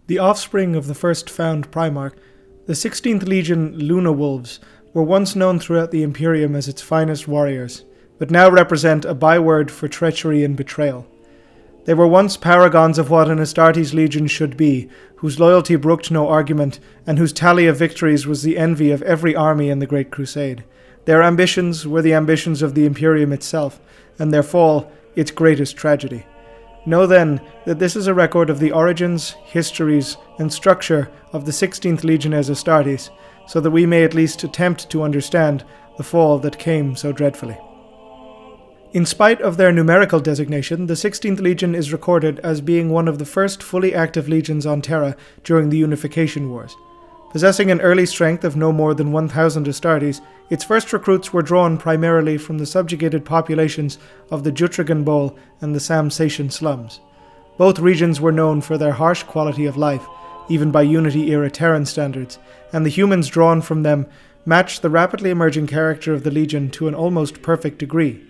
The offspring of the first found Primarch, the 16th Legion Luna Wolves were once known throughout the Imperium as its finest warriors, but now represent a byword for treachery and betrayal. They were once paragons of what an Astartes legion should be, whose loyalty brooked no argument, and whose tally of victories was the envy of every army in the Great Crusade. Their ambitions were the ambitions of the Imperium itself, and their fall its greatest tragedy. Know then that this is a record of the origins, histories, and structure of the 16th Legiones Astartes, so that we may at least attempt to understand the fall that came so dreadfully. In spite of their numerical designation, the 16th Legion is recorded as being one of the first fully active legions on Terra during the Unification Wars. Possessing an early strength of no more than 1,000 Astartes, its first recruits were drawn primarily from the subjugated populations of the Jutragan Bowl and the Samsatian slums. Both regions were known for their harsh quality of life, even by Unity-era Terran standards, and the humans drawn from them matched the rapidly emerging character of the Legion to an almost perfect degree.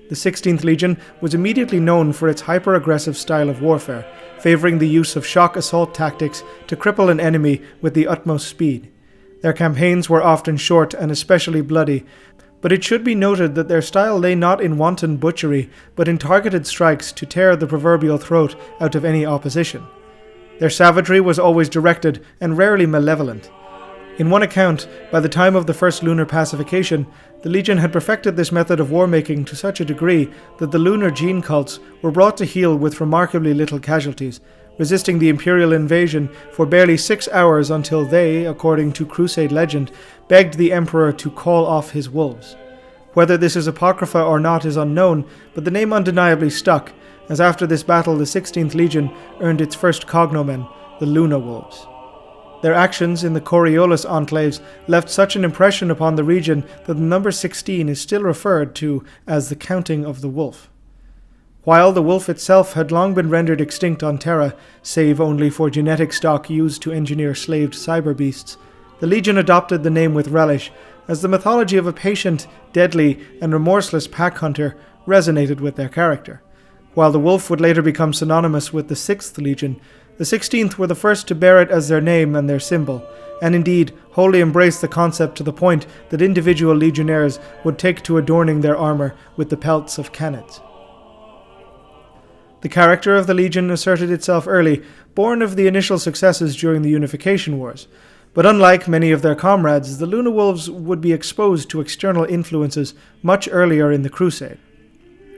The 16th Legion was immediately known for its hyper-aggressive style of warfare, favouring the use of shock assault tactics to cripple an enemy with the utmost speed. Their campaigns were often short and especially bloody, but it should be noted that their style lay not in wanton butchery, but in targeted strikes to tear the proverbial throat out of any opposition. Their savagery was always directed and rarely malevolent. In one account, by the time of the first lunar pacification, the Legion had perfected this method of war-making to such a degree that the lunar gene cults were brought to heel with remarkably little casualties, resisting the Imperial invasion for barely 6 hours until they, according to Crusade legend, begged the Emperor to call off his wolves. Whether this is apocrypha or not is unknown, but the name undeniably stuck, as after this battle the 16th Legion earned its first cognomen, the Luna Wolves. Their actions in the Coriolis enclaves left such an impression upon the region that the number 16 is still referred to as the counting of the wolf. While the wolf itself had long been rendered extinct on Terra, save only for genetic stock used to engineer slaved cyber beasts, the Legion adopted the name with relish, as the mythology of a patient, deadly, and remorseless pack hunter resonated with their character. While the wolf would later become synonymous with the 6th Legion, the 16th were the first to bear it as their name and their symbol, and indeed wholly embraced the concept to the point that individual legionnaires would take to adorning their armour with the pelts of canids. The character of the Legion asserted itself early, born of the initial successes during the Unification Wars, but unlike many of their comrades, the Luna Wolves would be exposed to external influences much earlier in the Crusade.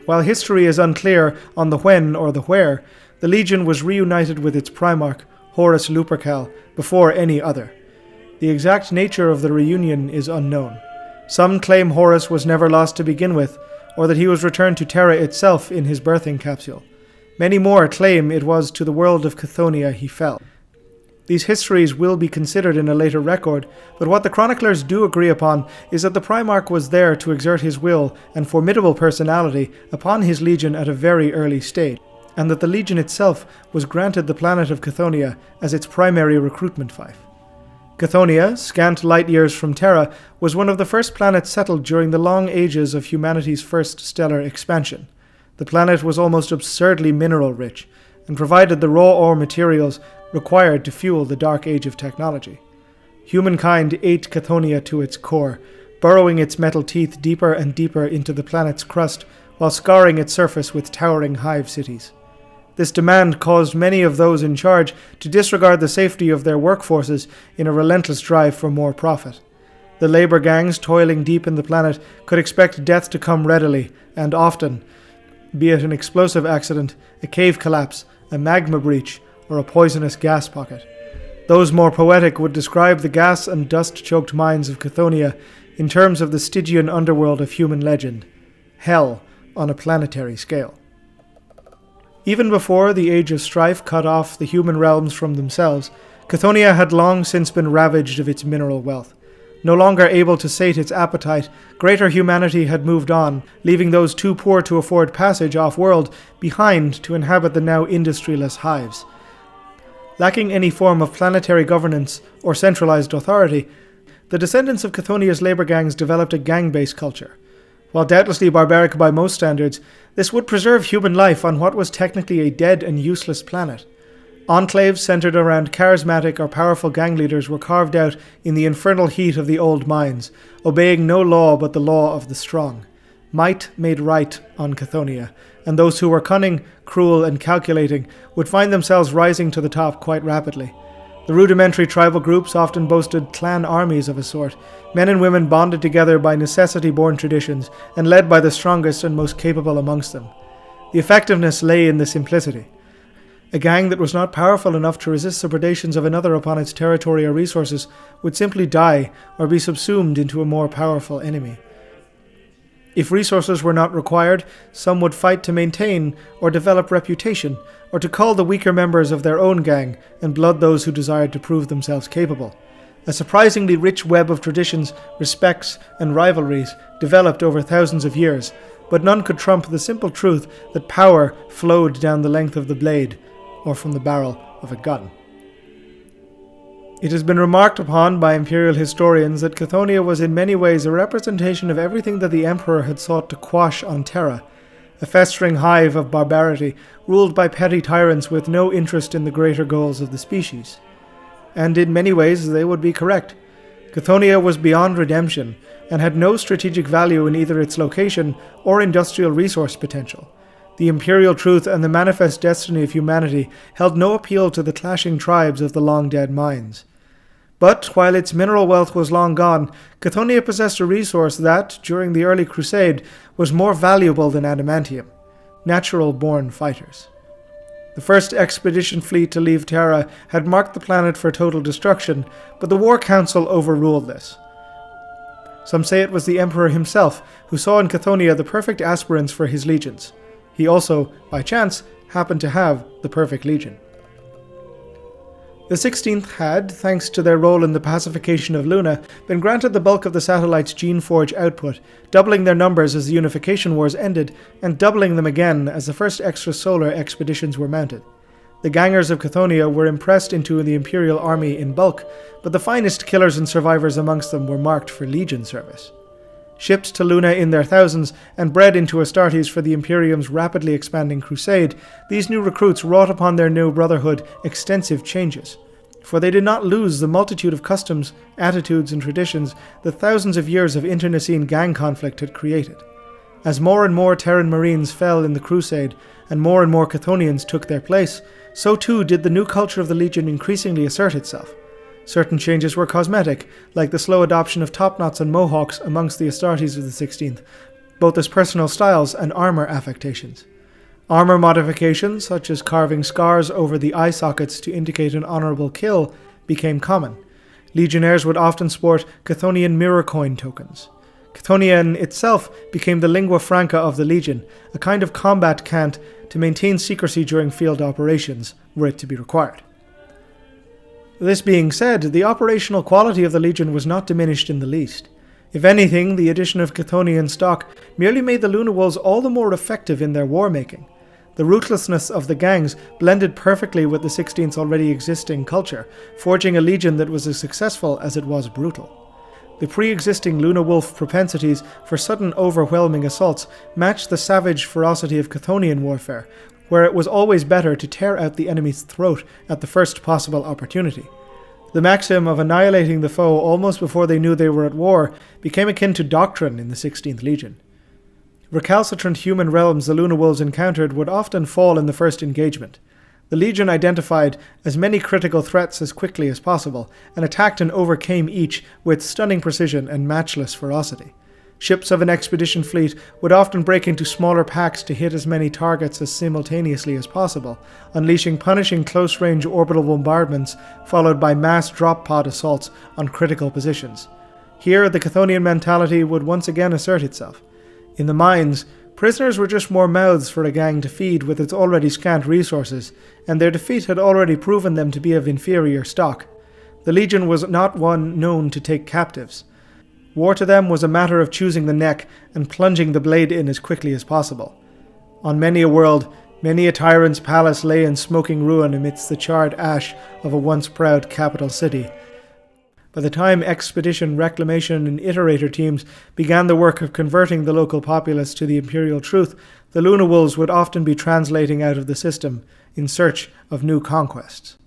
While history is unclear on the when or the where, the Legion was reunited with its Primarch, Horus Lupercal, before any other. The exact nature of the reunion is unknown. Some claim Horus was never lost to begin with, or that he was returned to Terra itself in his birthing capsule. Many more claim it was to the world of Chthonia he fell. These histories will be considered in a later record, but what the chroniclers do agree upon is that the Primarch was there to exert his will and formidable personality upon his legion at a very early stage, and that the Legion itself was granted the planet of Chthonia as its primary recruitment fief. Chthonia, scant light years from Terra, was one of the first planets settled during the long ages of humanity's first stellar expansion. The planet was almost absurdly mineral-rich, and provided the raw ore materials required to fuel the dark age of technology. Humankind ate Chthonia to its core, burrowing its metal teeth deeper and deeper into the planet's crust, while scarring its surface with towering hive cities. This demand caused many of those in charge to disregard the safety of their workforces in a relentless drive for more profit. The labor gangs toiling deep in the planet could expect death to come readily and often, be it an explosive accident, a cave collapse, a magma breach, or a poisonous gas pocket. Those more poetic would describe the gas and dust-choked mines of Chthonia in terms of the Stygian underworld of human legend, hell on a planetary scale. Even before the Age of Strife cut off the human realms from themselves, Chthonia had long since been ravaged of its mineral wealth. No longer able to sate its appetite, greater humanity had moved on, leaving those too poor to afford passage off-world behind to inhabit the now industrialess hives. Lacking any form of planetary governance or centralized authority, the descendants of Chthonia's labor gangs developed a gang-based culture. While doubtlessly barbaric by most standards, this would preserve human life on what was technically a dead and useless planet. Enclaves centered around charismatic or powerful gang leaders were carved out in the infernal heat of the old mines, obeying no law but the law of the strong. Might made right on Chthoniya, and those who were cunning, cruel, and calculating would find themselves rising to the top quite rapidly. The rudimentary tribal groups often boasted clan armies of a sort, men and women bonded together by necessity-born traditions and led by the strongest and most capable amongst them. The effectiveness lay in the simplicity. A gang that was not powerful enough to resist the predations of another upon its territory or resources would simply die or be subsumed into a more powerful enemy. If resources were not required, some would fight to maintain or develop reputation, or to cull the weaker members of their own gang and blood those who desired to prove themselves capable. A surprisingly rich web of traditions, respects, and rivalries developed over thousands of years, but none could trump the simple truth that power flowed down the length of the blade, or from the barrel of a gun. It has been remarked upon by imperial historians that Chthoniya was in many ways a representation of everything that the Emperor had sought to quash on Terra, a festering hive of barbarity ruled by petty tyrants with no interest in the greater goals of the species. And in many ways they would be correct. Chthoniya was beyond redemption, and had no strategic value in either its location or industrial resource potential. The imperial truth and the manifest destiny of humanity held no appeal to the clashing tribes of the long-dead mines. But while its mineral wealth was long gone, Chthoniya possessed a resource that, during the early Crusade, was more valuable than adamantium: natural-born fighters. The first expedition fleet to leave Terra had marked the planet for total destruction, but the War Council overruled this. Some say it was the Emperor himself who saw in Chthoniya the perfect aspirants for his legions. He also, by chance, happened to have the perfect legion. The 16th had, thanks to their role in the pacification of Luna, been granted the bulk of the satellite's Geneforge output, doubling their numbers as the Unification Wars ended, and doubling them again as the first extrasolar expeditions were mounted. The gangers of Chthoniya were impressed into the Imperial Army in bulk, but the finest killers and survivors amongst them were marked for Legion service. Shipped to Luna in their thousands and bred into Astartes for the Imperium's rapidly expanding crusade, these new recruits wrought upon their new brotherhood extensive changes. For they did not lose the multitude of customs, attitudes, and traditions that thousands of years of internecine gang conflict had created. As more and more Terran Marines fell in the Crusade, and more Chthonians took their place, so too did the new culture of the Legion increasingly assert itself. Certain changes were cosmetic, like the slow adoption of topknots and mohawks amongst the Astartes of the 16th, both as personal styles and armor affectations. Armor modifications, such as carving scars over the eye sockets to indicate an honorable kill, became common. Legionnaires would often sport Chthonian mirror coin tokens. Chthonian itself became the lingua franca of the Legion, a kind of combat cant to maintain secrecy during field operations, were it to be required. This being said, the operational quality of the Legion was not diminished in the least. If anything, the addition of Chthonian stock merely made the Luna Wolves all the more effective in their war-making. The ruthlessness of the gangs blended perfectly with the 16th's already existing culture, forging a legion that was as successful as it was brutal. The pre-existing Luna Wolf propensities for sudden overwhelming assaults matched the savage ferocity of Chthonian warfare, where it was always better to tear out the enemy's throat at the first possible opportunity. The maxim of annihilating the foe almost before they knew they were at war became akin to doctrine in the 16th Legion. Recalcitrant human realms the Luna Wolves encountered would often fall in the first engagement. The Legion identified as many critical threats as quickly as possible, and attacked and overcame each with stunning precision and matchless ferocity. Ships of an expedition fleet would often break into smaller packs to hit as many targets as simultaneously as possible, unleashing punishing close-range orbital bombardments followed by mass drop-pod assaults on critical positions. Here, the Chthonian mentality would once again assert itself. In the mines, prisoners were just more mouths for a gang to feed with its already scant resources, and their defeat had already proven them to be of inferior stock. The Legion was not one known to take captives. War to them was a matter of choosing the neck and plunging the blade in as quickly as possible. On many a world, many a tyrant's palace lay in smoking ruin amidst the charred ash of a once proud capital city. By the time expedition, reclamation, and iterator teams began the work of converting the local populace to the imperial truth, the Luna Wolves would often be translating out of the system in search of new conquests.